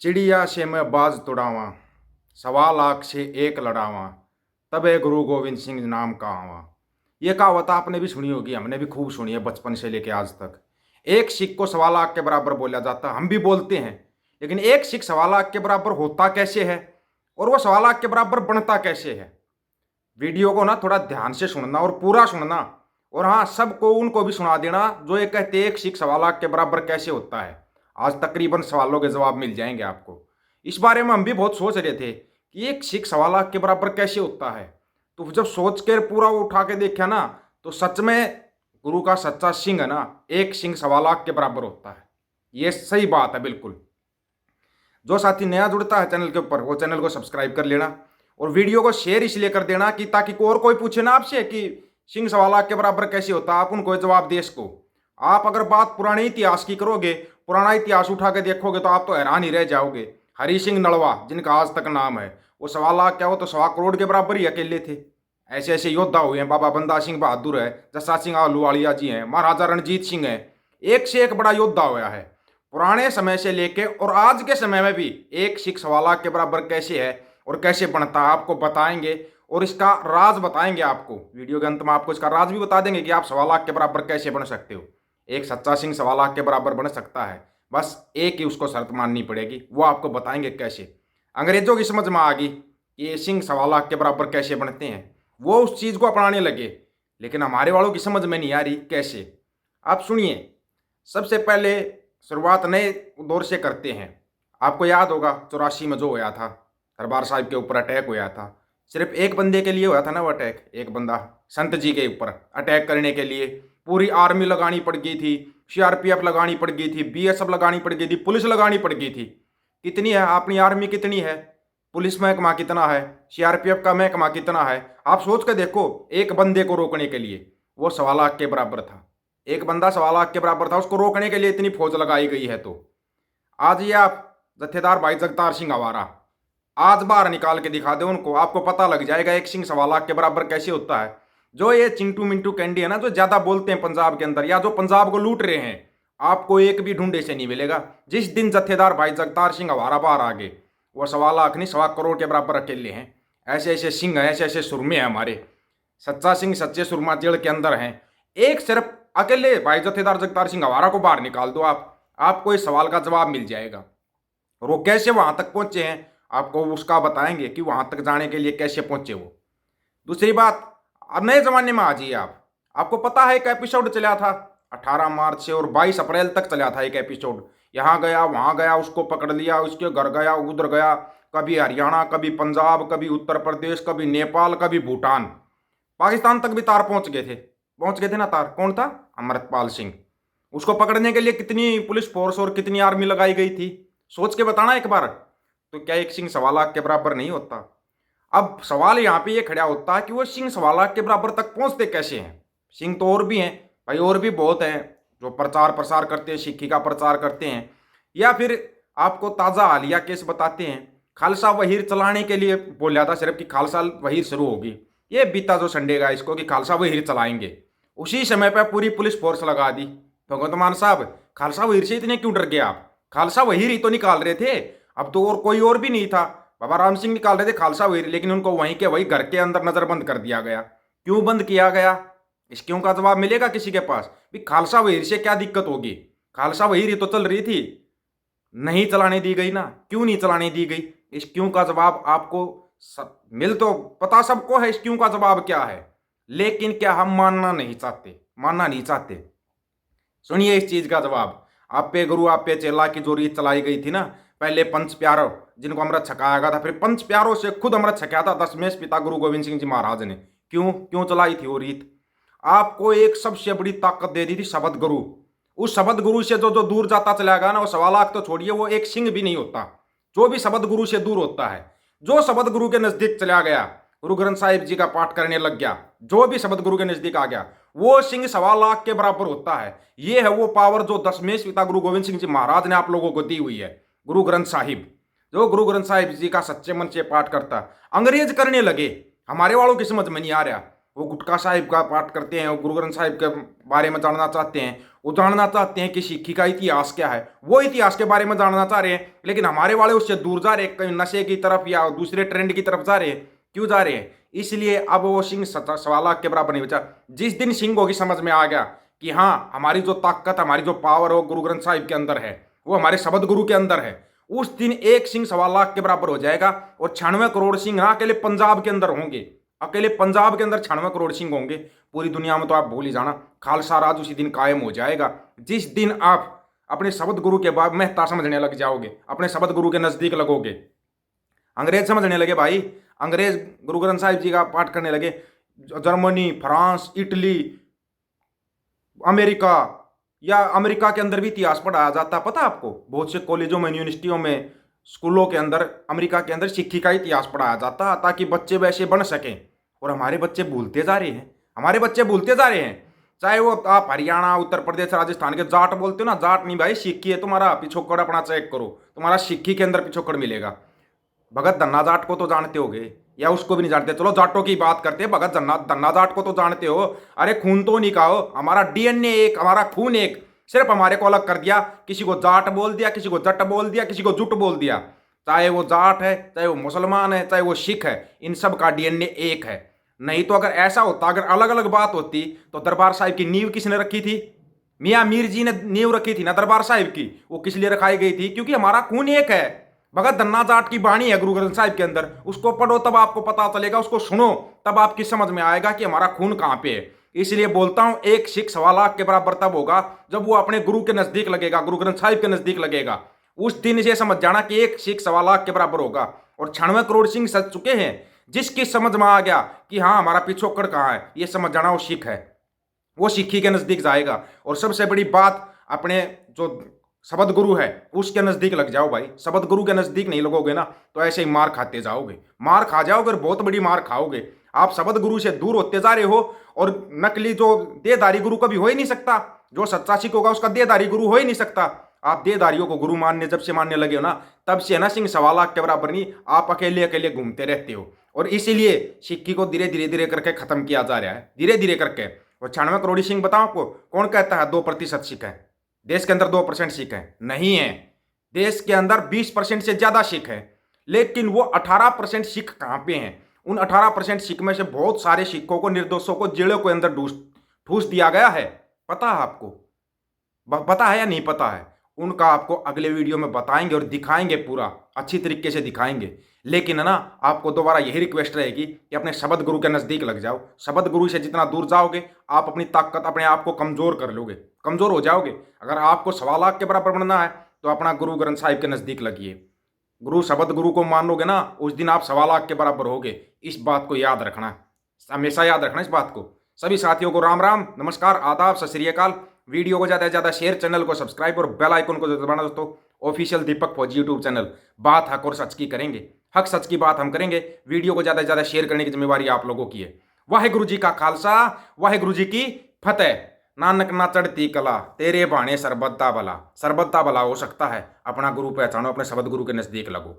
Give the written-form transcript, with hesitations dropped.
चिड़िया से मैं बाज तुड़ावा, सवा लाख से एक लड़ावा, तबे गुरु गोविंद सिंह नाम का आवा। ये कहावत आपने भी सुनी होगी, हमने भी खूब सुनी है बचपन से लेके आज तक। एक सिख को सवा लाख के बराबर बोला जाता है, हम भी बोलते हैं। लेकिन एक सिख सवा लाख के बराबर होता कैसे है और वो सवा लाख के बराबर बनता कैसे है? वीडियो को ना थोड़ा ध्यान से सुनना और पूरा सुनना, और हाँ, सबको उनको भी सुना देना जो ये कहते एक सिख सवा लाख के बराबर कैसे होता है। आज तकरीबन सवालों के जवाब मिल जाएंगे आपको। इस बारे में हम भी बहुत सोच रहे थे कि एक सिख सवा लाख के बराबर कैसे होता है। तो जब सोच कर पूरा वो उठा के देखा ना, तो सच में गुरु का सच्चा सिंह है ना, एक सिंह सवा लाख के बराबर होता है। ये सही बात है बिल्कुल। जो साथी नया जुड़ता है चैनल के ऊपर, वो चैनल को सब्सक्राइब कर लेना और वीडियो को शेयर इसलिए कर देना कि ताकि और कोई पूछे ना आपसे कि सिंह सवा लाख के बराबर कैसे होता है, आप उनको जवाब दे सको। आप अगर बात पुराने इतिहास की करोगे, पुराना इतिहास उठा के देखोगे, तो आप तो हैरान ही रह जाओगे। हरि सिंह नलवा, जिनका आज तक नाम है, वो सवा लाख क्या, वो तो 1.25 करोड़ के बराबर ही अकेले थे। ऐसे ऐसे योद्धा हुए हैं, बाबा बंदा सिंह बहादुर है, जस्सा सिंह आलूवालिया जी हैं, महाराजा रणजीत सिंह है। एक से एक बड़ा योद्धा हुआ है पुराने समय से लेके, और आज के समय में भी एक सिख सवा लाख के बराबर कैसे है और कैसे बनता है आपको बताएंगे, और इसका राज बताएंगे आपको। वीडियो के अंत में आपको इसका राज भी बता देंगे कि आप सवा लाख के बराबर कैसे बन सकते हो। एक सच्चा सिंह सवा लाख के बराबर बन सकता है, बस एक ही उसको शर्त माननी पड़ेगी, वो आपको बताएंगे कैसे। अंग्रेजों की समझ में आ गई ये सिंह सवा लाख के बराबर कैसे बनते हैं, वो उस चीज़ को अपनाने लगे। लेकिन हमारे वालों की समझ में नहीं आ रही कैसे। आप सुनिए, सबसे पहले शुरुआत नए दौर से करते हैं। आपको याद होगा 84 में जो होया था, दरबार साहिब के ऊपर अटैक होया था। सिर्फ एक बंदे के लिए हुआ था ना वो अटैक, एक बंदा संत जी के ऊपर अटैक करने के लिए पूरी आर्मी लगानी पड़ गई थी, सीआरपीएफ लगानी पड़ गई थी, बीएसएफ लगानी पड़ गई थी, पुलिस लगानी पड़ गई थी। कितनी है अपनी आर्मी, कितनी है पुलिस महकमा, कितना है सीआरपीएफ का महकमा, कितना है? आप सोच के देखो, एक बंदे को रोकने के लिए वो 1.25 लाख के बराबर था। एक बंदा 1.25 लाख के बराबर था, उसको रोकने के लिए इतनी फौज लगाई गई है। तो आज ये आप जत्थेदार भाई जगतार सिंह आवारा आज बाहर निकाल के दिखा दे उनको, आपको पता लग जाएगा एक सिंह 1.25 लाख के बराबर कैसे होता है। जो ये चिंटू मिंटू कैंडी है ना, जो ज्यादा बोलते हैं पंजाब के अंदर, या जो पंजाब को लूट रहे हैं, आपको एक भी ढूंढे से नहीं मिलेगा। जिस दिन जत्थेदार भाई जगतार सिंह आवारा बाहर आ गए, वो 1.25 लाख नहीं 1.25 करोड़ के बराबर अकेले हैं। ऐसे ऐसे सिंह हैं, ऐसे ऐसे सुरमे हैं हमारे। सच्चा सिंह सच्चे सुरमा जेल के अंदर हैं। एक सिर्फ अकेले भाई जत्थेदार जगतार सिंह आवारा को बाहर निकाल दो, आपको इस सवाल का जवाब मिल जाएगा। और वो कैसे वहां तक पहुंचे हैं, आपको उसका बताएंगे कि वहां तक जाने के लिए कैसे पहुंचे वो। दूसरी बात, अब नए जमाने में आ जाइए आपको पता है एक एपिसोड चला था 18 मार्च से, और 22 अप्रैल तक चला था एक एपिसोड। यहाँ गया वहां गया, उसको पकड़ लिया, उसके घर गया, उधर गया, कभी हरियाणा, कभी पंजाब, कभी उत्तर प्रदेश, कभी नेपाल, कभी भूटान, पाकिस्तान तक भी तार पहुंच गए थे ना तार। कौन था? अमृतपाल सिंह। उसको पकड़ने के लिए कितनी पुलिस फोर्स और कितनी आर्मी लगाई गई थी, सोच के बताना एक बार। तो क्या एक सिंह 1.25 लाख के बराबर नहीं होता? अब सवाल यहाँ पे ये खड़ा होता है कि वो सिंह 1.25 लाख के बराबर तक पहुंचते कैसे हैं? सिंह तो और भी हैं भाई, और भी बहुत हैं जो प्रचार प्रसार करते हैं, सिक्खी का प्रचार करते हैं। या फिर आपको ताज़ा हालिया केस बताते हैं, खालसा वहीर चलाने के लिए बोला था सिर्फ कि खालसा वहीर शुरू होगी। ये बीता जो संडे का इसको कि खालसा वहीर चलाएंगे, उसी समय पर पूरी पुलिस फोर्स लगा दी। भगवंत मान साहब, खालसा वहीर से इतने क्यों डर गए आप? खालसा वहीर ही तो निकाल रहे थे, अब तो और कोई और भी नहीं था। बाबा राम सिंह निकाल रहे थे खालसा वहीर, लेकिन उनको वहीं के वही घर के अंदर नजरबंद कर दिया गया। क्यों बंद किया गया? इस क्यों का जवाब मिलेगा किसी के पास भी। खालसा वहीर से क्या दिक्कत होगी? खालसा वहीर ही तो चल रही थी, नहीं चलाने दी गई ना। क्यों नहीं चलाने दी गई? इस क्यों का जवाब आपको मिल तो पता सबको है, इस क्यों का जवाब क्या है, लेकिन क्या हम मानना नहीं चाहते। सुनिए इस चीज का जवाब। आप पे गुरु आप पे चेला की जो रीत चलाई गई थी ना, पहले पंच प्यारों जिनको अमृत छकाया गया था, फिर पंच प्यारों से खुद अमृत छकाया था दशमेश पिता गुरु गोविंद सिंह जी महाराज ने। क्यों चलाई थी वो रीत? आपको एक सबसे बड़ी ताकत दे दी थी शब्द गुरु। उस शब्द गुरु से जो जो दूर जाता चला गया ना, वो 1.25 लाख तो छोड़िए, वो एक सिंह भी नहीं होता। जो भी शब्द गुरु से दूर होता है, जो शब्द गुरु के नजदीक चला गया, गुरु ग्रंथ साहिब जी का पाठ करने लग गया, जो भी शब्द गुरु के नजदीक आ गया, वो सिंह 1.25 लाख के बराबर होता है। ये है वो पावर जो दशमेश पिता गुरु गोविंद सिंह जी महाराज ने आप लोगों को दी हुई है। गुरु ग्रंथ साहिब, जो गुरु ग्रंथ साहिब जी का सच्चे मन से पाठ करता, अंग्रेज करने लगे, हमारे वालों की समझ में नहीं आ रहा। वो गुटका साहिब का पाठ करते हैं, वो गुरु ग्रंथ साहिब के बारे में जानना चाहते हैं, वो जानना चाहते हैं कि सिक्खी का इतिहास क्या है, वो इतिहास के बारे में जानना चाह रहे हैं। लेकिन हमारे वाले उससे दूर जा रहे हैं, कहीं नशे की तरफ या दूसरे ट्रेंड की तरफ जा रहे हैं। क्यों जा रहे हैं? इसलिए अब वो सिंह 1.25 लाख के बराबर नहीं बचा। जिस दिन सिंह होगी समझ में आ गया कि हाँ, हमारी जो ताकत, हमारी जो पावर वो गुरु ग्रंथ साहिब के अंदर है, वो हमारे शबद गुरु के अंदर है, उस दिन एक सिंह 1.25 लाख के बराबर हो जाएगा। और 96 करोड़ सिंह ना अकेले पंजाब के अंदर होंगे, अकेले पंजाब के अंदर 96 करोड़ सिंह होंगे। पूरी दुनिया में तो आप भूल ही जाना, खालसा राज उसी दिन कायम हो जाएगा जिस दिन आप अपने शबद गुरु के बाद महत्ता समझने लग जाओगे, अपने शबद गुरु के नजदीक लगोगे। अंग्रेज समझने लगे भाई, अंग्रेज गुरु ग्रंथ साहिब जी का पाठ करने लगे। जर्मनी, फ्रांस, इटली, अमेरिका, या अमेरिका के अंदर भी इतिहास पढ़ाया जाता, पता आपको? बहुत से कॉलेजों में, यूनिवर्सिटियों में, स्कूलों के अंदर अमेरिका के अंदर सिक्खी का इतिहास पढ़ाया जाता ताकि बच्चे वैसे बन सकें। और हमारे बच्चे भूलते जा रहे हैं, हमारे बच्चे भूलते जा रहे हैं। चाहे वो आप हरियाणा, उत्तर प्रदेश, राजस्थान के जाट बोलते हो ना, जाट नहीं भाई, सिक्की है तुम्हारा। पिछोकड़ अपना चेक करो, तुम्हारा सिक्की के अंदर पिछोकड़ मिलेगा। भगत धन्ना जाट को तो जानते होगे, या उसको भी नहीं जानते? चलो जाटों की बात करते हैं, भगत धन्ना जाट को तो जानते हो। अरे खून तो नहीं कहो, हमारा डीएनए एक, हमारा खून एक, सिर्फ हमारे को अलग कर दिया। किसी को जाट बोल दिया, किसी को जट बोल दिया, किसी को जुट बोल दिया। चाहे वो जाट है, चाहे वो मुसलमान है, चाहे वो सिख है, इन सब का डीएनए एक है। नहीं तो अगर ऐसा होता, अगर अलग अलग बात होती, तो दरबार साहिब की नींव किसने रखी थी? मियाँ मीर जी ने नींव रखी थी ना दरबार साहिब की। वो किस लिए रखाई गई थी? क्योंकि हमारा खून एक है। भगत धन्ना जाट की बाणी है गुरु ग्रंथ साहिब के अंदर, उसको पढ़ो तब आपको पता चलेगा, उसको सुनो तब आपकी समझ में आएगा कि हमारा खून कहां पे है। इसलिए बोलता हूं, एक सिख 1.25 लाख के बराबर तब होगा जब वो अपने गुरु के नजदीक लगेगा, गुरु ग्रंथ साहिब के नजदीक लगेगा। उस दिन से समझ जाना कि एक सिख 1.25 लाख के बराबर होगा। और 96 करोड़ सिंह सज चुके हैं। जिसकी समझ में आ गया कि हाँ, हमारा पिछोकड़ कहाँ है, ये समझ जाना वो सिख है, वो सिक्खी के नजदीक जाएगा। और सबसे बड़ी बात, अपने जो शबद गुरु है उसके नजदीक लग जाओ भाई। शबद गुरु के नजदीक नहीं लगोगे ना तो ऐसे ही मार खाते जाओगे, मार खा जाओगे, और बहुत बड़ी मार खाओगे। आप शबद गुरु से दूर होते जा रहे हो। और नकली जो देहधारी गुरु कभी हो ही नहीं सकता, जो सच्चा सिख होगा उसका देहधारी गुरु हो ही नहीं सकता। आप देहधारियों को गुरु मानने जब से मानने लगे हो ना, तब से है ना सिंह 1.25 लाख के बराबर नहीं, आप अकेले अकेले घूमते रहते हो। और इसीलिए सिक्की को धीरे करके खत्म किया जा रहा है, धीरे करके। और 96 करोड़ सिंह बताओ आपको, कौन कहता है 2% सिख है? देश के अंदर 2% सिख है? नहीं है। देश के अंदर 20% से ज्यादा सिख है। लेकिन वो 18% सिख कहां पे हैं? उन 18% सिख में से बहुत सारे सिखों को, निर्दोषों को जेलों के अंदर ठूस दिया गया है। पता है आपको? पता है या नहीं पता है? उनका आपको अगले वीडियो में बताएंगे और दिखाएंगे, पूरा अच्छी तरीके से दिखाएंगे। लेकिन है ना, आपको दोबारा यही रिक्वेस्ट रहेगी कि अपने शबद गुरु के नजदीक लग जाओ। शबद गुरु से जितना दूर जाओगे, आप अपनी ताकत, अपने आप को कमजोर कर लोगे, कमजोर हो जाओगे। अगर आपको 1.25 लाख के बराबर बनना है तो अपना गुरु ग्रंथ साहिब के नजदीक लगिए। गुरु शबद गुरु को मान लोगे ना, उस दिन आप 1.25 लाख के बराबर होगे। इस बात को याद रखना, हमेशा याद रखना इस बात को। सभी साथियों को राम राम, नमस्कार, आदाब, सत श्री अकाल। वीडियो को ज़्यादा से ज़्यादा शेयर, चैनल को सब्सक्राइब और बेल आइकन को दबाना दोस्तों। ऑफिशियल दीपक फौजी यूट्यूब चैनल, बात हक और सच की करेंगे, हक सच की बात हम करेंगे। वीडियो को ज़्यादा से ज़्यादा शेयर करने की जिम्मेवारी आप लोगों की है। वाहेगुरु जी का खालसा, वाहेगुरु जी की फतेह। नानक ना चढ़ती कला, तेरे बाणे सरबत्ता भला। सरबत्ता भला हो सकता है, अपना गुरु पहचानो, अपने शबद गुरु के नजदीक लगो।